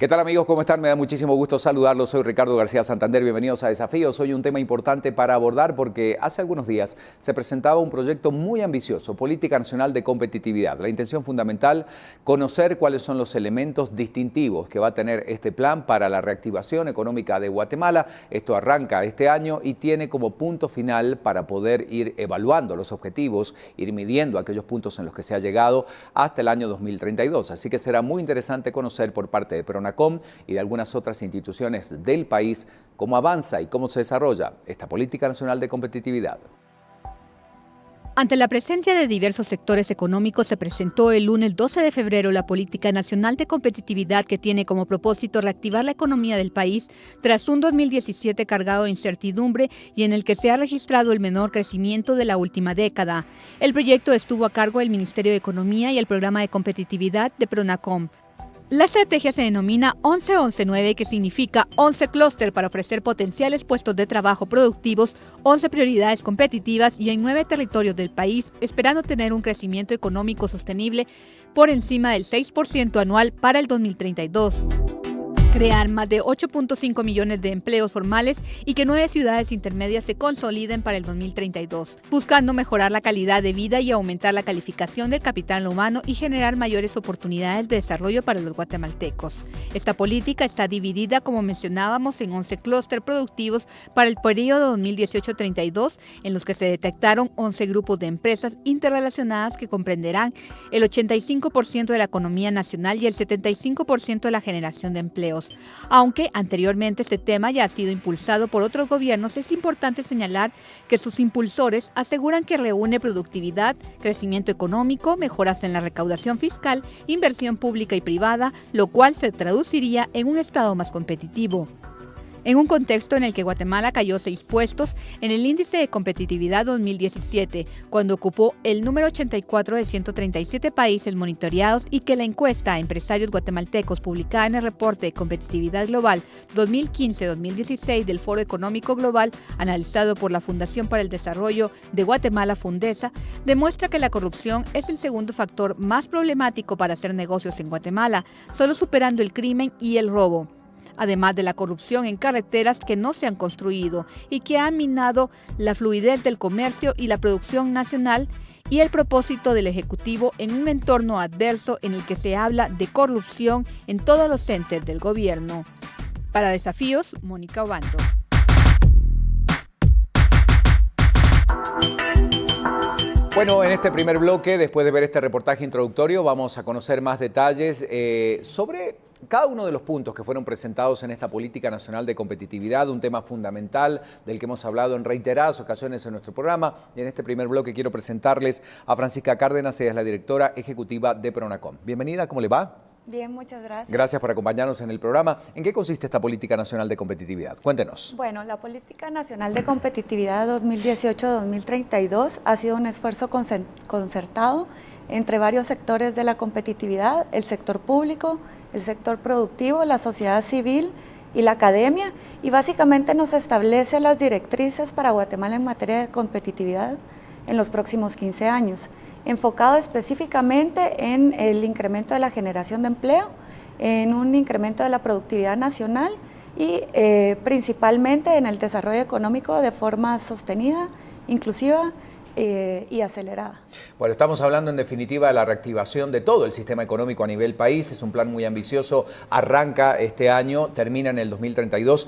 ¿Qué tal amigos? ¿Cómo están? Me da muchísimo gusto saludarlos. Soy Ricardo García Santander. Bienvenidos a Desafíos. Hoy un tema importante para abordar porque hace algunos días se presentaba un proyecto muy ambicioso, Política Nacional de Competitividad. La intención fundamental, conocer cuáles son los elementos distintivos que va a tener este plan para la reactivación económica de Guatemala. Esto arranca este año y tiene como punto final para poder ir evaluando los objetivos, ir midiendo aquellos puntos en los que se ha llegado hasta el año 2032. Así que será muy interesante conocer por parte de PRONACOM y de algunas otras instituciones del país cómo avanza y cómo se desarrolla esta Política Nacional de Competitividad. Ante la presencia de diversos sectores económicos, se presentó el lunes 12 de febrero la Política Nacional de Competitividad, que tiene como propósito reactivar la economía del país tras un 2017 cargado de incertidumbre y en el que se ha registrado el menor crecimiento de la última década. El proyecto estuvo a cargo del Ministerio de Economía y el Programa de Competitividad de PRONACOM. La estrategia se denomina 11-11-9, que significa 11 clúster para ofrecer potenciales puestos de trabajo productivos, 11 prioridades competitivas y en 9 territorios del país, esperando tener un crecimiento económico sostenible por encima del 6% anual para el 2032. Crear más de 8.5 millones de empleos formales y que 9 ciudades intermedias se consoliden para el 2032, buscando mejorar la calidad de vida y aumentar la calificación del capital humano y generar mayores oportunidades de desarrollo para los guatemaltecos. Esta política está dividida, como mencionábamos, en 11 clústeres productivos para el periodo 2018-32, en los que se detectaron 11 grupos de empresas interrelacionadas que comprenderán el 85% de la economía nacional y el 75% de la generación de empleos. Aunque anteriormente este tema ya ha sido impulsado por otros gobiernos, es importante señalar que sus impulsores aseguran que reúne productividad, crecimiento económico, mejoras en la recaudación fiscal, inversión pública y privada, lo cual se traduciría en un Estado más competitivo. En un contexto en el que Guatemala cayó 6 puestos en el índice de competitividad 2017, cuando ocupó el número 84 de 137 países monitoreados, y que la encuesta a empresarios guatemaltecos publicada en el reporte de competitividad global 2015-2016 del Foro Económico Global, analizado por la Fundación para el Desarrollo de Guatemala, Fundesa, demuestra que la corrupción es el segundo factor más problemático para hacer negocios en Guatemala, solo superando el crimen y el robo. Además de la corrupción en carreteras que no se han construido y que han minado la fluidez del comercio y la producción nacional, y el propósito del Ejecutivo en un entorno adverso en el que se habla de corrupción en todos los entes del gobierno. Para Desafíos, Mónica Obando. Bueno, en este primer bloque, después de ver este reportaje introductorio, vamos a conocer más detalles sobre cada uno de los puntos que fueron presentados en esta Política Nacional de Competitividad, un tema fundamental del que hemos hablado en reiteradas ocasiones en nuestro programa. Y en este primer bloque quiero presentarles a Francisca Cárdenas, ella es la directora ejecutiva de PRONACOM. Bienvenida, ¿cómo le va? Bien, muchas gracias. Gracias por acompañarnos en el programa. ¿En qué consiste esta Política Nacional de Competitividad? Cuéntenos. Bueno, la Política Nacional de Competitividad 2018-2032 ha sido un esfuerzo concertado entre varios sectores de la competitividad, el sector público, el sector productivo, la sociedad civil y la academia, y básicamente nos establece las directrices para Guatemala en materia de competitividad en los próximos 15 años, enfocado específicamente en el incremento de la generación de empleo, en un incremento de la productividad nacional y principalmente en el desarrollo económico de forma sostenida, inclusiva y acelerada. Bueno, estamos hablando en definitiva de la reactivación de todo el sistema económico a nivel país. Es un plan muy ambicioso, arranca este año, termina en el 2032.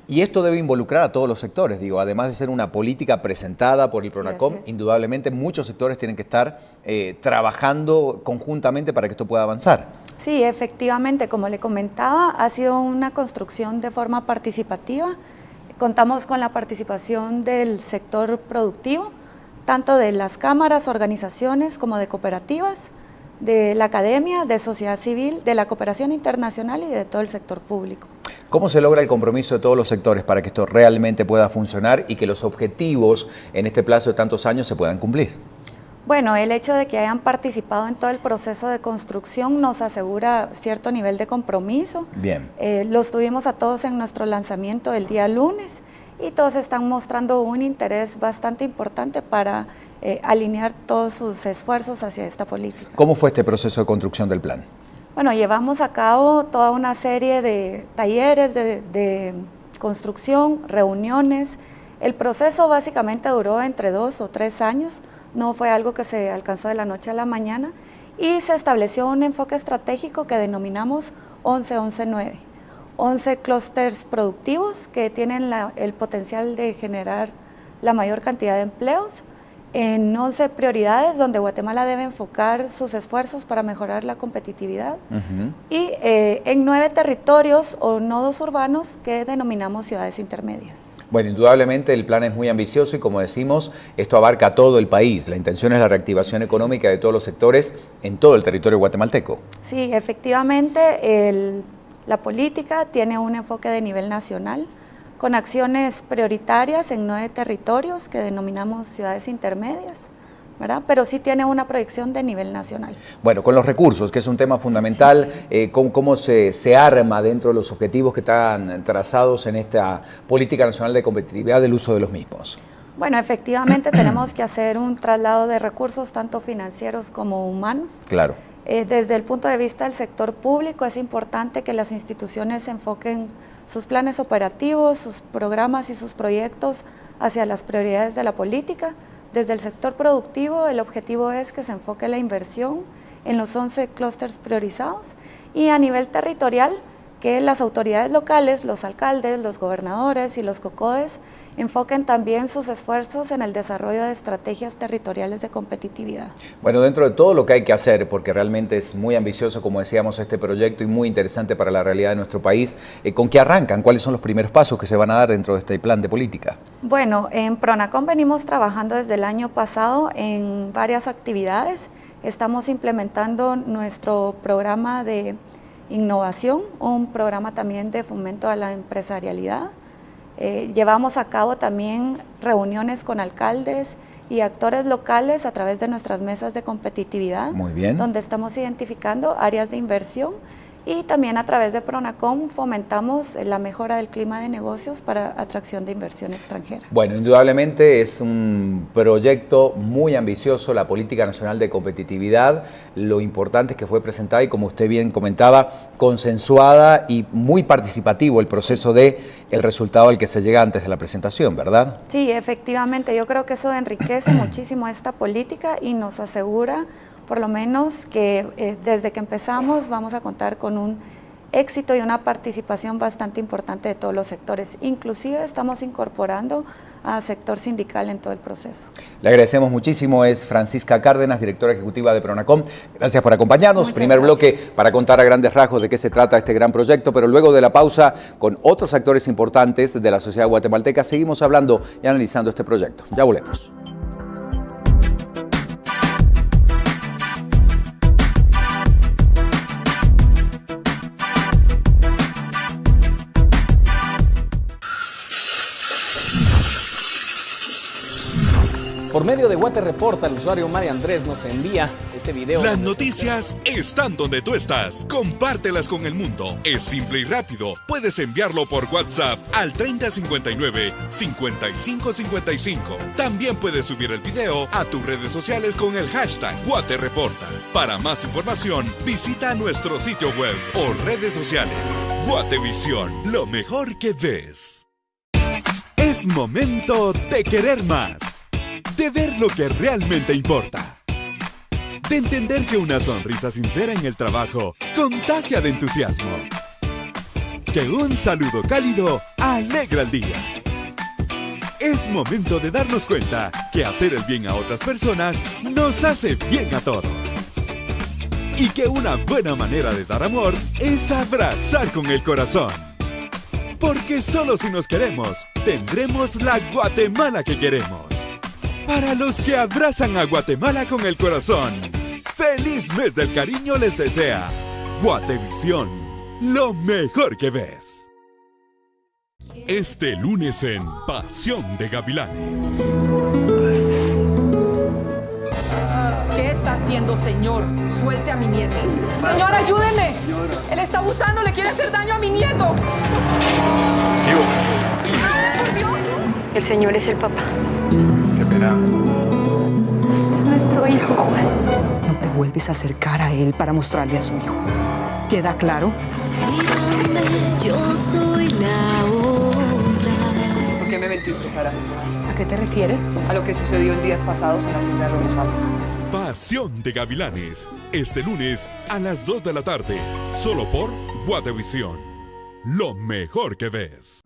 Y esto debe involucrar a todos los sectores, digo, además de ser una política presentada por el PRONACOM, sí, indudablemente muchos sectores tienen que estar trabajando conjuntamente para que esto pueda avanzar. Sí, efectivamente, como le comentaba, ha sido una construcción de forma participativa. Contamos con la participación del sector productivo, tanto de las cámaras, organizaciones como de cooperativas, de la academia, de sociedad civil, de la cooperación internacional y de todo el sector público. ¿Cómo se logra el compromiso de todos los sectores para que esto realmente pueda funcionar y que los objetivos en este plazo de tantos años se puedan cumplir? Bueno, el hecho de que hayan participado en todo el proceso de construcción nos asegura cierto nivel de compromiso. Bien. Los tuvimos a todos en nuestro lanzamiento el día lunes y todos están mostrando un interés bastante importante para alinear todos sus esfuerzos hacia esta política. ¿Cómo fue este proceso de construcción del plan? Bueno, llevamos a cabo toda una serie de talleres de construcción, reuniones. El proceso básicamente duró entre 2 o 3 años, no fue algo que se alcanzó de la noche a la mañana, y se estableció un enfoque estratégico que denominamos 11-11-9. 11 clústeres productivos que tienen el potencial de generar la mayor cantidad de empleos, en 11 prioridades donde Guatemala debe enfocar sus esfuerzos para mejorar la competitividad, y en 9 territorios o nodos urbanos que denominamos ciudades intermedias. Bueno, indudablemente el plan es muy ambicioso y, como decimos, esto abarca todo el país. La intención es la reactivación económica de todos los sectores en todo el territorio guatemalteco. Sí, efectivamente, la política tiene un enfoque de nivel nacional, con acciones prioritarias en 9 territorios que denominamos ciudades intermedias, ¿verdad? Pero sí tiene una proyección de nivel nacional. Bueno, con los recursos, que es un tema fundamental, ¿cómo se arma dentro de los objetivos que están trazados en esta Política Nacional de Competitividad del uso de los mismos? Bueno, efectivamente tenemos que hacer un traslado de recursos, tanto financieros como humanos. Claro. Desde el punto de vista del sector público, es importante que las instituciones enfoquen sus planes operativos, sus programas y sus proyectos hacia las prioridades de la política. Desde el sector productivo, el objetivo es que se enfoque la inversión en los 11 clústeres priorizados, y a nivel territorial, que las autoridades locales, los alcaldes, los gobernadores y los COCODES enfoquen también sus esfuerzos en el desarrollo de estrategias territoriales de competitividad. Bueno, dentro de todo lo que hay que hacer, porque realmente es muy ambicioso, como decíamos, este proyecto, y muy interesante para la realidad de nuestro país, ¿con qué arrancan? ¿Cuáles son los primeros pasos que se van a dar dentro de este plan de política? Bueno, en Pronacom venimos trabajando desde el año pasado en varias actividades. Estamos implementando nuestro programa de innovación, un programa también de fomento a la empresarialidad. Llevamos a cabo también reuniones con alcaldes y actores locales a través de nuestras mesas de competitividad. Muy bien. Donde estamos identificando áreas de inversión, y también a través de Pronacom fomentamos la mejora del clima de negocios para atracción de inversión extranjera. Bueno, indudablemente es un proyecto muy ambicioso, la Política Nacional de Competitividad. Lo importante es que fue presentada y, como usted bien comentaba, consensuada, y muy participativo el proceso de el resultado al que se llega antes de la presentación, ¿verdad? Sí, efectivamente, yo creo que eso enriquece muchísimo esta política y nos asegura por lo menos que desde que empezamos vamos a contar con un éxito y una participación bastante importante de todos los sectores. Inclusive estamos incorporando al sector sindical en todo el proceso. Le agradecemos muchísimo. Es Francisca Cárdenas, directora ejecutiva de Pronacom. Gracias por acompañarnos. Muchas Primer gracias. bloque para contar a grandes rasgos de qué se trata este gran proyecto, pero luego de la pausa, con otros actores importantes de la sociedad guatemalteca, seguimos hablando y analizando este proyecto. Ya volvemos. Por medio de Guate Reporta, el usuario María Andrés nos envía este video. Las noticias están donde tú estás. Compártelas con el mundo. Es simple y rápido. Puedes enviarlo por WhatsApp al 3059-5555. También puedes subir el video a tus redes sociales con el hashtag Guate Reporta. Para más información, visita nuestro sitio web o redes sociales. Guatevisión, lo mejor que ves. Es momento de querer más. De ver lo que realmente importa. De entender que una sonrisa sincera en el trabajo contagia de entusiasmo. Que un saludo cálido alegra el día. Es momento de darnos cuenta que hacer el bien a otras personas nos hace bien a todos. Y que una buena manera de dar amor es abrazar con el corazón. Porque solo si nos queremos, tendremos la Guatemala que queremos. Para los que abrazan a Guatemala con el corazón, ¡feliz mes del cariño les desea! Guatevisión, lo mejor que ves. Este lunes en Pasión de Gavilanes. ¿Qué está haciendo, señor? Suelte a mi nieto. Señor, ayúdeme. Él está abusando, le quiere hacer daño a mi nieto. El señor es el papá. Es nuestro hijo, Juan. No te vuelves a acercar a él para mostrarle a su hijo. ¿Queda claro? Mírame, yo soy la otra. ¿Por qué me mentiste, Sara? ¿A qué te refieres? A lo que sucedió en días pasados en la hacienda de Rosales. Pasión de Gavilanes, este lunes a las 2 de la tarde, solo por Guatevisión. Lo mejor que ves.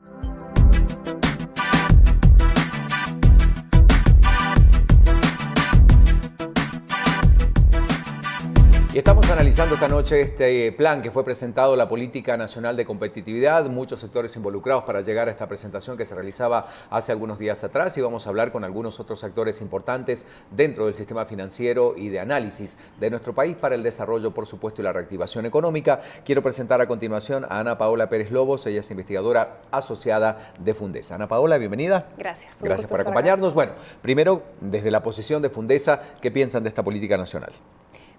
Y estamos analizando esta noche este plan que fue presentado, la Política Nacional de Competitividad, muchos sectores involucrados para llegar a esta presentación que se realizaba hace algunos días atrás, y vamos a hablar con algunos otros actores importantes dentro del sistema financiero y de análisis de nuestro país para el desarrollo, por supuesto, y la reactivación económica. Quiero presentar a continuación a Ana Paola Pérez Lobos, ella es investigadora asociada de Fundesa. Ana Paola, bienvenida. Gracias. Gracias por acompañarnos. Bueno, primero, desde la posición de Fundesa, ¿qué piensan de esta política nacional?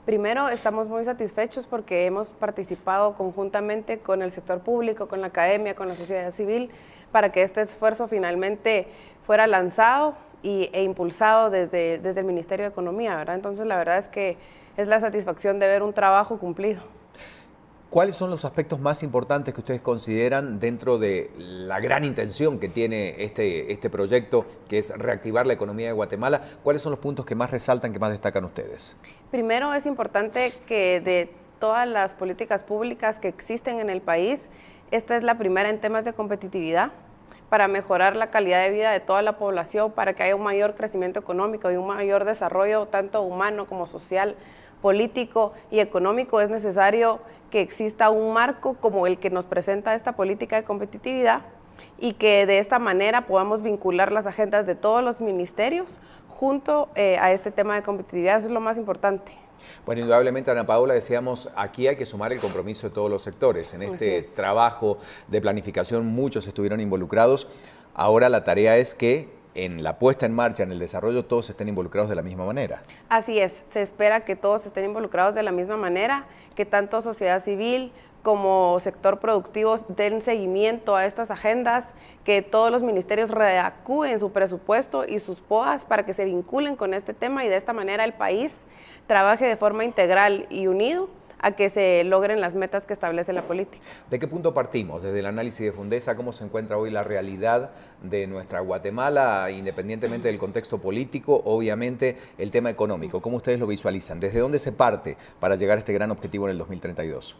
Primero, estamos muy satisfechos porque hemos participado conjuntamente con el sector público, con la academia, con la sociedad civil, para que este esfuerzo finalmente fuera lanzado e impulsado desde el Ministerio de Economía, ¿verdad? Entonces, la verdad es que es la satisfacción de ver un trabajo cumplido. ¿Cuáles son los aspectos más importantes que ustedes consideran dentro de la gran intención que tiene este proyecto, que es reactivar la economía de Guatemala? ¿Cuáles son los puntos que más resaltan, que más destacan ustedes? Primero, es importante que de todas las políticas públicas que existen en el país, esta es la primera en temas de competitividad, para mejorar la calidad de vida de toda la población, para que haya un mayor crecimiento económico y un mayor desarrollo tanto humano como social, político y económico. Es necesario que exista un marco como el que nos presenta esta política de competitividad y que de esta manera podamos vincular las agendas de todos los ministerios junto a este tema de competitividad. Eso es lo más importante. Bueno, indudablemente, Ana Paola, decíamos, aquí hay que sumar el compromiso de todos los sectores. En este trabajo de planificación muchos estuvieron involucrados. Ahora la tarea es que en la puesta en marcha, en el desarrollo, todos estén involucrados de la misma manera. Así es, se espera que todos estén involucrados de la misma manera, que tanto sociedad civil como sector productivo den seguimiento a estas agendas, que todos los ministerios reacúen su presupuesto y sus POAs para que se vinculen con este tema y de esta manera el país trabaje de forma integral y unido a que se logren las metas que establece la política. ¿De qué punto partimos? Desde el análisis de Fundesa, ¿cómo se encuentra hoy la realidad de nuestra Guatemala, independientemente del contexto político, obviamente el tema económico? ¿Cómo ustedes lo visualizan? ¿Desde dónde se parte para llegar a este gran objetivo en el 2032?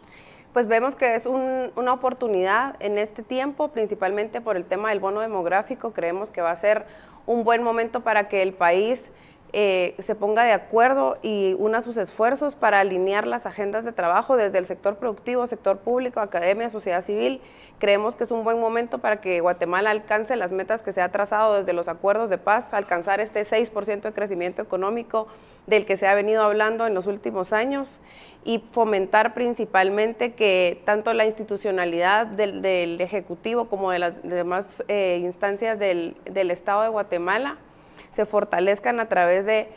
Pues vemos que es una oportunidad en este tiempo, principalmente por el tema del bono demográfico. Creemos que va a ser un buen momento para que el país se ponga de acuerdo y una sus esfuerzos para alinear las agendas de trabajo desde el sector productivo, sector público, academia, sociedad civil. Creemos que es un buen momento para que Guatemala alcance las metas que se ha trazado desde los acuerdos de paz, alcanzar este 6% de crecimiento económico del que se ha venido hablando en los últimos años y fomentar principalmente que tanto la institucionalidad del Ejecutivo como de las demás instancias del Estado de Guatemala se fortalezcan a través de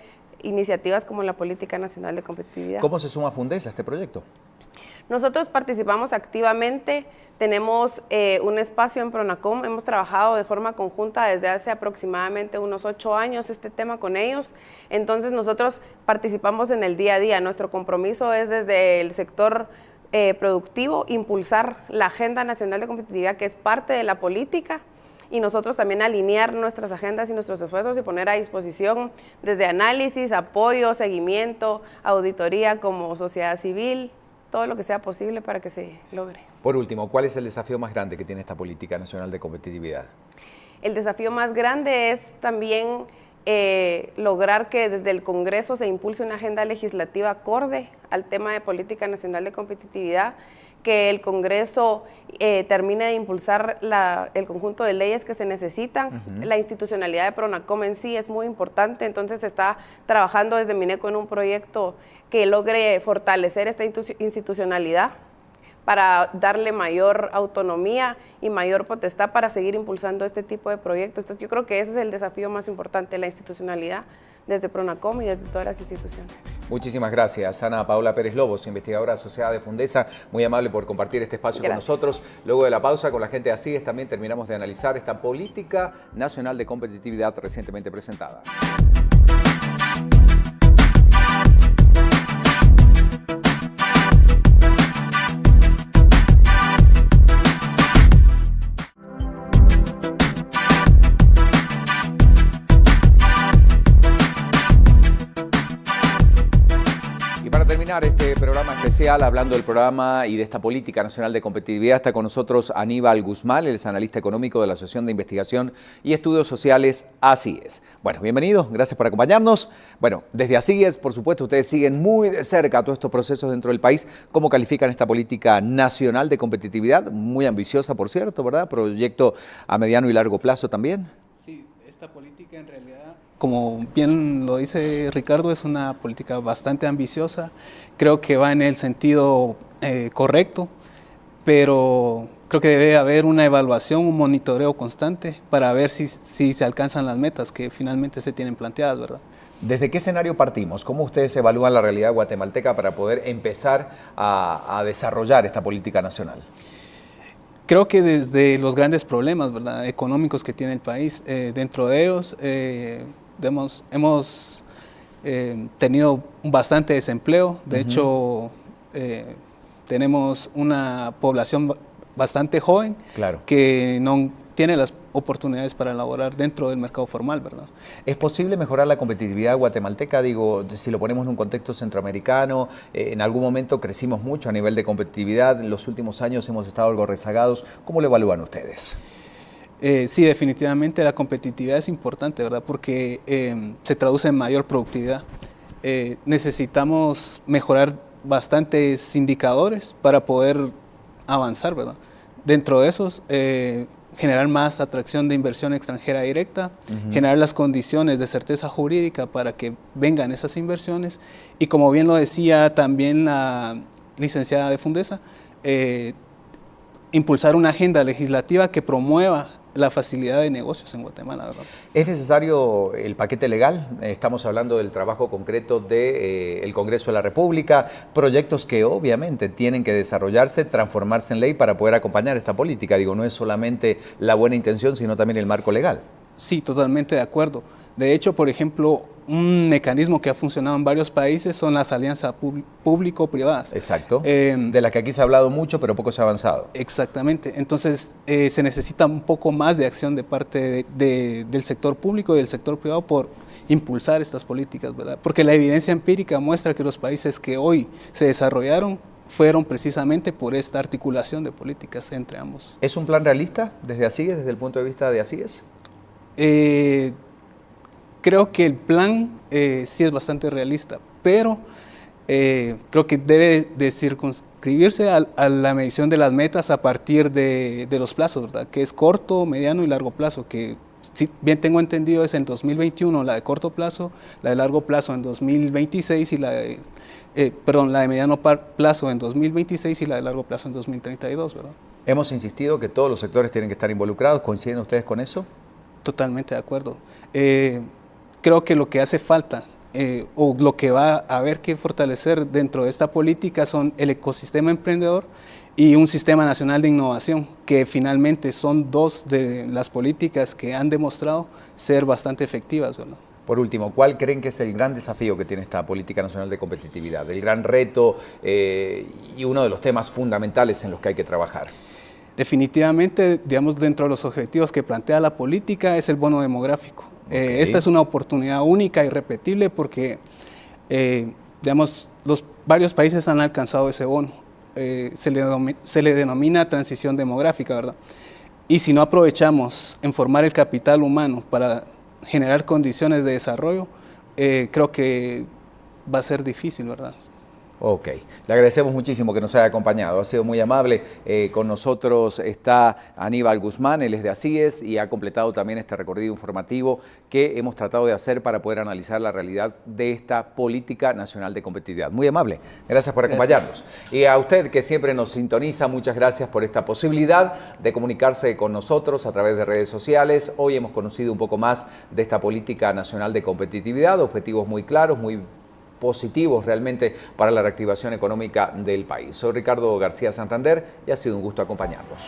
iniciativas como la Política Nacional de Competitividad. ¿Cómo se suma Fundesa a este proyecto? Nosotros participamos activamente, tenemos un espacio en Pronacom, hemos trabajado de forma conjunta desde hace aproximadamente unos 8 años este tema con ellos, entonces nosotros participamos en el día a día. Nuestro compromiso es desde el sector productivo impulsar la Agenda Nacional de Competitividad, que es parte de la política, y nosotros también alinear nuestras agendas y nuestros esfuerzos y poner a disposición desde análisis, apoyo, seguimiento, auditoría como sociedad civil, todo lo que sea posible para que se logre. Por último, ¿cuál es el desafío más grande que tiene esta Política Nacional de Competitividad? El desafío más grande es también lograr que desde el Congreso se impulse una agenda legislativa acorde al tema de Política Nacional de Competitividad, que el Congreso termine de impulsar el conjunto de leyes que se necesitan. La institucionalidad de Pronacom en sí es muy importante, entonces se está trabajando desde Mineco en un proyecto que logre fortalecer esta institucionalidad para darle mayor autonomía y mayor potestad para seguir impulsando este tipo de proyectos. Entonces yo creo que ese es el desafío más importante, la institucionalidad desde Pronacom y desde todas las instituciones. Muchísimas gracias, Ana Paola Pérez Lobos, investigadora asociada de Fundesa, muy amable por compartir este espacio con nosotros. Luego de la pausa, con la gente de ASIES también terminamos de analizar esta Política Nacional de Competitividad recientemente presentada. especial hablando del programa y de esta política nacional de competitividad. Está con nosotros Aníbal Guzmán, él es analista económico de la Asociación de Investigación y Estudios Sociales ASIES. Bueno, bienvenido, gracias por acompañarnos. Bueno, desde ASIES, por supuesto, ustedes siguen muy de cerca todos estos procesos dentro del país. ¿Cómo califican esta política nacional de competitividad? Muy ambiciosa, por cierto, ¿verdad? Proyecto a mediano y largo plazo también. Sí, esta política en realidad, como bien lo dice Ricardo, es una política bastante ambiciosa. Creo que va en el sentido correcto, pero creo que debe haber una evaluación, un monitoreo constante para ver si se alcanzan las metas que finalmente se tienen planteadas, ¿verdad? ¿Desde qué escenario partimos? ¿Cómo ustedes evalúan la realidad guatemalteca para poder empezar a desarrollar esta política nacional? Creo que desde los grandes problemas, ¿verdad?, económicos que tiene el país, dentro de ellos hemos tenido bastante desempleo. De hecho, tenemos una población bastante joven, claro, que no tiene las oportunidades para elaborar dentro del mercado formal, ¿verdad? ¿Es posible mejorar la competitividad guatemalteca? Digo, si lo ponemos en un contexto centroamericano, en algún momento crecimos mucho a nivel de competitividad, en los últimos años hemos estado algo rezagados. ¿Cómo lo evalúan ustedes? Sí, definitivamente la competitividad es importante, ¿verdad? Porque se traduce en mayor productividad. Necesitamos mejorar bastantes indicadores para poder avanzar, ¿verdad? Dentro de esos, generar más atracción de inversión extranjera directa, generar las condiciones de certeza jurídica para que vengan esas inversiones y, como bien lo decía también la licenciada de Fundesa, impulsar una agenda legislativa que promueva la facilidad de negocios en Guatemala, ¿verdad? ¿Es necesario el paquete legal? Estamos hablando del trabajo concreto del Congreso de la República, proyectos que obviamente tienen que desarrollarse, transformarse en ley para poder acompañar esta política. Digo, no es solamente la buena intención, sino también el marco legal. Sí, totalmente de acuerdo. De hecho, por ejemplo, un mecanismo que ha funcionado en varios países son las alianzas público-privadas. Exacto, de las que aquí se ha hablado mucho, pero poco se ha avanzado. Exactamente, entonces se necesita un poco más de acción de parte del sector público y del sector privado por impulsar estas políticas, ¿verdad? Porque la evidencia empírica muestra que los países que hoy se desarrollaron fueron precisamente por esta articulación de políticas entre ambos. ¿Es un plan realista desde ASIES, desde el punto de vista de ASIES? Creo que el plan sí es bastante realista, pero creo que debe de circunscribirse a la medición de las metas a partir de los plazos, ¿verdad? Que es corto, mediano y largo plazo, que si bien tengo entendido es en 2021 la de corto plazo, la de largo plazo en 2026 y la de mediano plazo en 2026 y la de largo plazo en 2032, ¿verdad? Hemos insistido que todos los sectores tienen que estar involucrados. ¿Coinciden ustedes con eso? Totalmente de acuerdo. Creo que lo que hace falta o lo que va a haber que fortalecer dentro de esta política son el ecosistema emprendedor y un sistema nacional de innovación, que finalmente son dos de las políticas que han demostrado ser bastante efectivas, ¿verdad? Por último, ¿cuál creen que es el gran desafío que tiene esta política nacional de competitividad? El gran reto y uno de los temas fundamentales en los que hay que trabajar. Definitivamente, digamos, dentro de los objetivos que plantea la política es el bono demográfico. Esta es una oportunidad única y irrepetible porque, digamos, varios países han alcanzado ese bono. Se le denomina transición demográfica, ¿verdad? Y si no aprovechamos en formar el capital humano para generar condiciones de desarrollo, creo que va a ser difícil, ¿verdad? Ok, le agradecemos muchísimo que nos haya acompañado, ha sido muy amable. Con nosotros está Aníbal Guzmán, él es de ASIES y ha completado también este recorrido informativo que hemos tratado de hacer para poder analizar la realidad de esta política nacional de competitividad. Muy amable, gracias por acompañarnos. Gracias. Y a usted que siempre nos sintoniza, muchas gracias por esta posibilidad de comunicarse con nosotros a través de redes sociales. Hoy hemos conocido un poco más de esta política nacional de competitividad, objetivos muy claros, muy positivos realmente para la reactivación económica del país. Soy Ricardo García Santander y ha sido un gusto acompañarlos.